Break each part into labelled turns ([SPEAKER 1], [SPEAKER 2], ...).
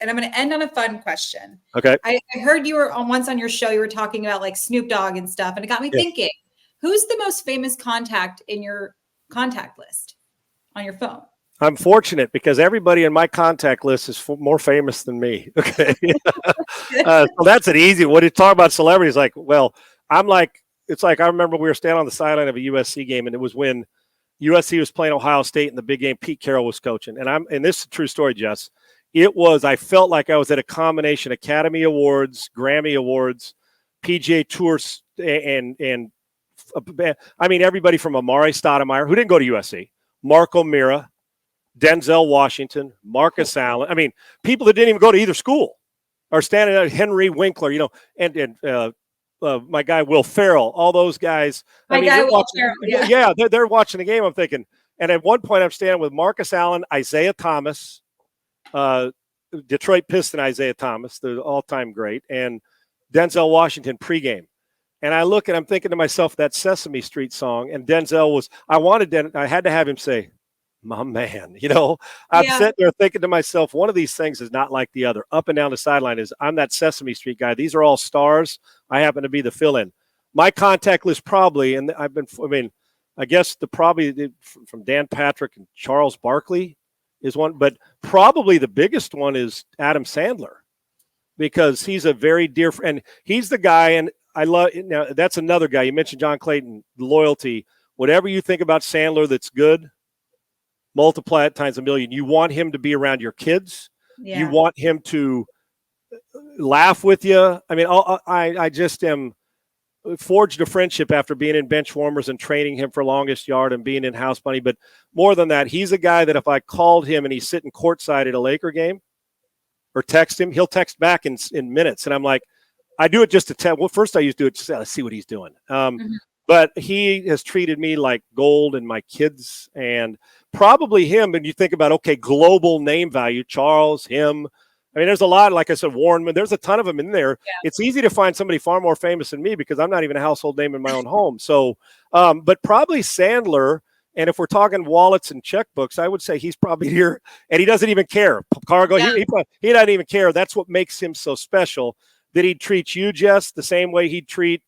[SPEAKER 1] and I'm going to end on a fun question.
[SPEAKER 2] Okay.
[SPEAKER 1] I heard you were once on your show, you were talking about like Snoop Dogg and stuff. And it got me thinking, who's the most famous contact in your contact list on your phone?
[SPEAKER 2] I'm fortunate because everybody in my contact list is more famous than me. Okay. So that's an easy one. When you talk about celebrities, like, well, it's like I remember we were standing on the sideline of a USC game, and it was when USC was playing Ohio State in the big game. Pete Carroll was coaching. And this is a true story, Jess. I felt like I was at a combination Academy Awards, Grammy Awards, PGA Tours, and I mean, everybody from Amari Stoudemire, who didn't go to USC, Mark O'Meara, Denzel Washington, Marcus Allen. I mean, people that didn't even go to either school are standing there. Henry Winkler, and my guy Will Ferrell, all those guys. They're watching the game. I'm thinking, and at one point I'm standing with Marcus Allen, Isaiah Thomas, Detroit Piston Isaiah Thomas, the all-time great, and Denzel Washington pregame. And I look and I'm thinking to myself, that Sesame Street song, and Denzel I had to have him say, my man, I'm sitting there thinking to myself, one of these things is not like the other. Up and down the sideline I'm that Sesame Street guy. These are all stars. I happen to be the fill-in. My contact list probably, and I guess from Dan Patrick and Charles Barkley is one, but probably the biggest one is Adam Sandler, because he's a very dear friend. He's the guy, and I love, now that's another guy. You mentioned John Clayton, loyalty. Whatever you think about Sandler that's good, multiply it times a million. You want him to be around your kids. Yeah. You want him to laugh with you. I mean, I just am forged a friendship after being in bench warmers and training him for longest yard and being in house bunny. But more than that, he's a guy that if I called him and he's sitting courtside at a Laker game or text him, he'll text back in minutes. And I'm like, I do it just to tell. Well, first I used to do it to see what he's doing. But he has treated me like gold, and my kids, and probably him. And you think about, okay, global name value, Charles, him. I mean, there's a lot, like I said, Warren, there's a ton of them in there. Yeah. It's easy to find somebody far more famous than me because I'm not even a household name in my own home. So, but probably Sandler. And if we're talking wallets and checkbooks, I would say he's probably here, and he doesn't even care. Cargo, he doesn't even care. That's what makes him so special, that he'd treat you, Jess, the same way he'd treat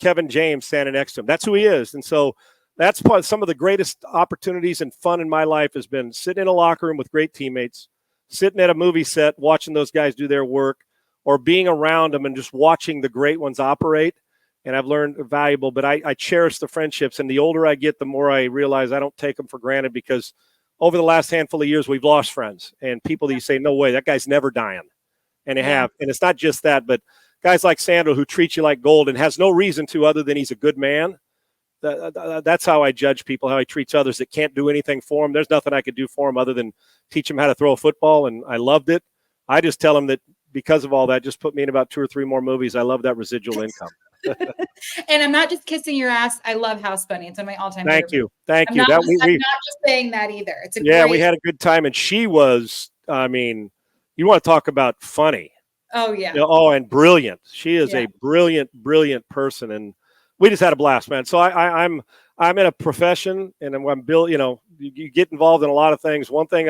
[SPEAKER 2] Kevin James standing next to him. That's who he is. And so that's some of the greatest opportunities and fun in my life has been sitting in a locker room with great teammates, sitting at a movie set, watching those guys do their work, or being around them and just watching the great ones operate. And I've learned valuable, but I cherish the friendships. And the older I get, the more I realize I don't take them for granted, because over the last handful of years, we've lost friends and people that you say, no way, that guy's never dying. And they have. And it's not just that, but guys like Sandler who treat you like gold and has no reason to other than he's a good man. That's how I judge people, how he treats others that can't do anything for him. There's nothing I could do for him other than teach him how to throw a football, and I loved it. I just tell him that because of all that, just put me in about 2 or 3 more movies. I love that residual income.
[SPEAKER 1] And I'm not just kissing your ass. I love House Bunny. It's one of my all-time
[SPEAKER 2] favorite. Thank you.
[SPEAKER 1] I'm not just saying that either. It's
[SPEAKER 2] we had a good time, and she was, I mean, you want to talk about funny.
[SPEAKER 1] Oh, yeah.
[SPEAKER 2] And brilliant. She is a brilliant, brilliant person. And we just had a blast, man. So I'm in a profession, and I'm built, you get involved in a lot of things. One thing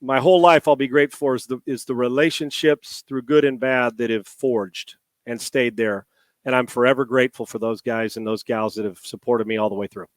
[SPEAKER 2] my whole life I'll be grateful for is the relationships through good and bad that have forged and stayed there. And I'm forever grateful for those guys and those gals that have supported me all the way through.